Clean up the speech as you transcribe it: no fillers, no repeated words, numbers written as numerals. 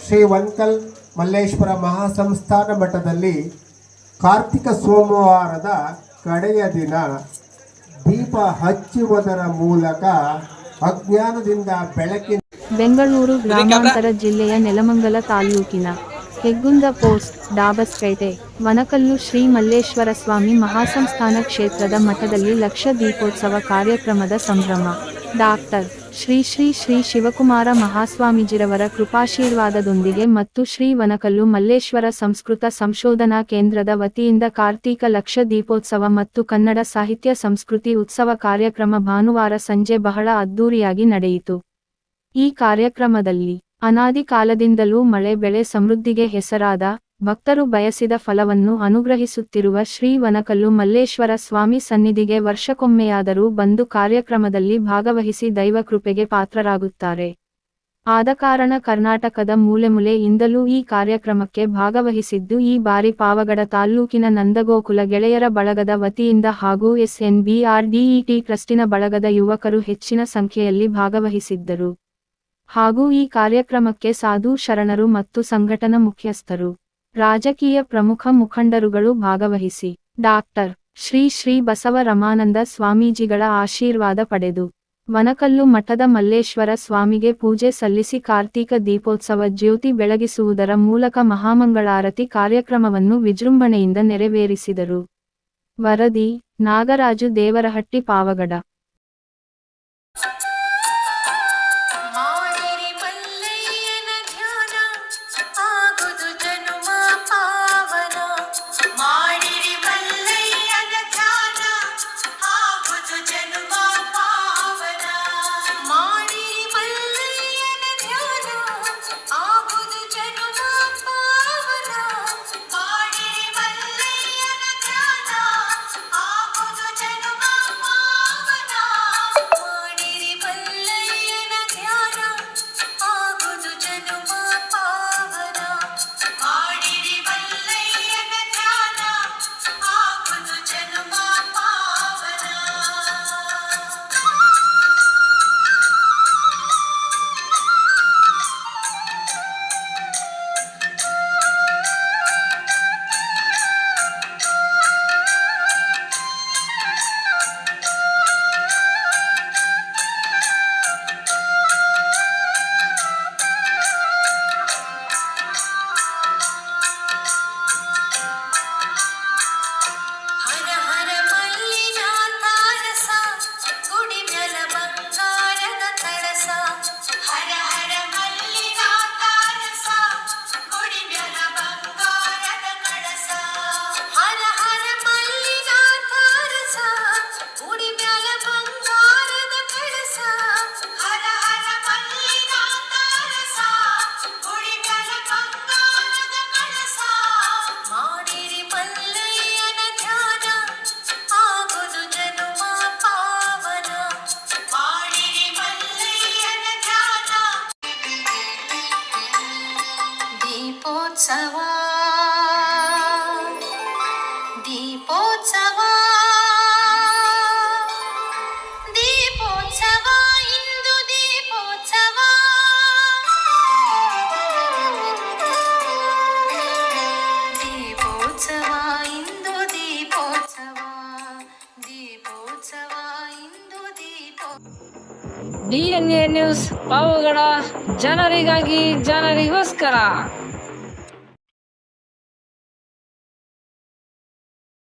ಶ್ರೀ ವನಕಲ್ ಮಲ್ಲೇಶ್ವರ ಮಹಾಸಂಸ್ಥಾನ ಮಠದಲ್ಲಿ ಕಾರ್ತಿಕ ಸೋಮವಾರದ ಕಡೆಯ ದಿನ ದೀಪ ಹಚ್ಚುವುದರ ಮೂಲಕ ಅಜ್ಞಾನದಿಂದ ಬೆಳಕಿನ ಬೆಂಗಳೂರು ಗ್ರಾಮಾಂತರ ಜಿಲ್ಲೆಯ ನೆಲಮಂಗಲ ತಾಲೂಕಿನ ಹೆಗ್ಗುಂದ ಪೋಸ್ಟ್ ಡಾಬಸ್ಪೇಟೆ ವನಕಲ್ಲು ಶ್ರೀ ಮಲ್ಲೇಶ್ವರ ಸ್ವಾಮಿ ಮಹಾಸಂಸ್ಥಾನ ಕ್ಷೇತ್ರದ ಮಠದಲ್ಲಿ ಲಕ್ಷ ದೀಪೋತ್ಸವ ಕಾರ್ಯಕ್ರಮದ ಸಂಭ್ರಮ. ಡಾಕ್ಟರ್ ಶ್ರೀ ಶ್ರೀ ಶ್ರೀ ಶಿವಕುಮಾರ ಮಹಾಸ್ವಾಮೀಜಿರವರ ಕೃಪಾಶೀರ್ವಾದದೊಂದಿಗೆ ಮತ್ತು ಶ್ರೀ ವನಕಲ್ಲು ಮಲ್ಲೇಶ್ವರ ಸಂಸ್ಕೃತ ಸಂಶೋಧನಾ ಕೇಂದ್ರದ ವತಿಯಿಂದ ಕಾರ್ತೀಕ ಲಕ್ಷ ದೀಪೋತ್ಸವ ಮತ್ತು ಕನ್ನಡ ಸಾಹಿತ್ಯ ಸಂಸ್ಕೃತಿ ಉತ್ಸವ ಕಾರ್ಯಕ್ರಮ ಭಾನುವಾರ ಸಂಜೆ ಬಹಳ ಅದ್ದೂರಿಯಾಗಿ ನಡೆಯಿತು. ಈ ಕಾರ್ಯಕ್ರಮದಲ್ಲಿ ಅನಾದಿ ಕಾಲದಿಂದಲೂ ಮಳೆ ಬೆಳೆ ಸಮೃದ್ಧಿಗೆ ಹೆಸರಾದ, ಭಕ್ತರು ಬಯಸಿದ ಫಲವನ್ನು ಅನುಗ್ರಹಿಸುತ್ತಿರುವ ಶ್ರೀ ವನಕಲ್ಲು ಮಲ್ಲೇಶ್ವರ ಸ್ವಾಮಿ ಸನ್ನಿಧಿಗೆ ವರ್ಷಕ್ಕೊಮ್ಮೆಯಾದರೂ ಬಂದು ಕಾರ್ಯಕ್ರಮದಲ್ಲಿ ಭಾಗವಹಿಸಿ ದೈವಕೃಪೆಗೆ ಪಾತ್ರರಾಗುತ್ತಾರೆ. ಆದ ಕಾರಣ ಕರ್ನಾಟಕದ ಮೂಲೆಮೂಲೆಯಿಂದಲೂ ಈ ಕಾರ್ಯಕ್ರಮಕ್ಕೆ ಭಾಗವಹಿಸಿದ್ದು ಈ ಬಾರಿ ಪಾವಗಡ ತಾಲ್ಲೂಕಿನ ನಂದಗೋಕುಲ ಗೆಳೆಯರ ಬಳಗದ ವತಿಯಿಂದ ಹಾಗೂ SNBRDET ಟ್ರಸ್ಟಿನ ಬಳಗದ ಯುವಕರು ಹೆಚ್ಚಿನ ಸಂಖ್ಯೆಯಲ್ಲಿ ಭಾಗವಹಿಸಿದ್ದರು. ಹಾಗೂ ಈ ಕಾರ್ಯಕ್ರಮಕ್ಕೆ ಸಾಧು ಶರಣರು ಮತ್ತು ಸಂಘಟನಾ ಮುಖ್ಯಸ್ಥರು, ರಾಜಕೀಯ ಪ್ರಮುಖ ಮುಖಂಡರುಗಳು ಭಾಗವಹಿಸಿ ಡಾಕ್ಟರ್ ಶ್ರೀ ಶ್ರೀ ಬಸವ ರಮಾನಂದ ಸ್ವಾಮೀಜಿಗಳ ಆಶೀರ್ವಾದ ಪಡೆದು ವನಕಲ್ಲು ಮಠದ ಮಲ್ಲೇಶ್ವರ ಸ್ವಾಮಿಗೆ ಪೂಜೆ ಸಲ್ಲಿಸಿ ಕಾರ್ತೀಕ ದೀಪೋತ್ಸವ ಜ್ಯೋತಿ ಬೆಳಗಿಸುವುದರ ಮೂಲಕ ಮಹಾಮಂಗಳಾರತಿ ಕಾರ್ಯಕ್ರಮವನ್ನು ವಿಜೃಂಭಣೆಯಿಂದ ನೆರವೇರಿಸಿದರು. ವರದಿ ನಾಗರಾಜು ದೇವರಹಟ್ಟಿ ಪಾವಗಡ. ದೀಪೋತ್ಸವ ದೀಪೋತ್ಸವ ದೀಪೋತ್ಸವ ಇಂದು ದೀಪೋತ್ಸವ ದೀಪೋತ್ಸವ ಇಂದು ದೀಪೋತ್ಸವ ದೀಪೋತ್ಸವ ಇಂದು DNA ನ್ಯೂಸ್ ಪಾವಗಡ, ಜನರಿಗಾಗಿ ಜನರಿಗೋಸ್ಕರ.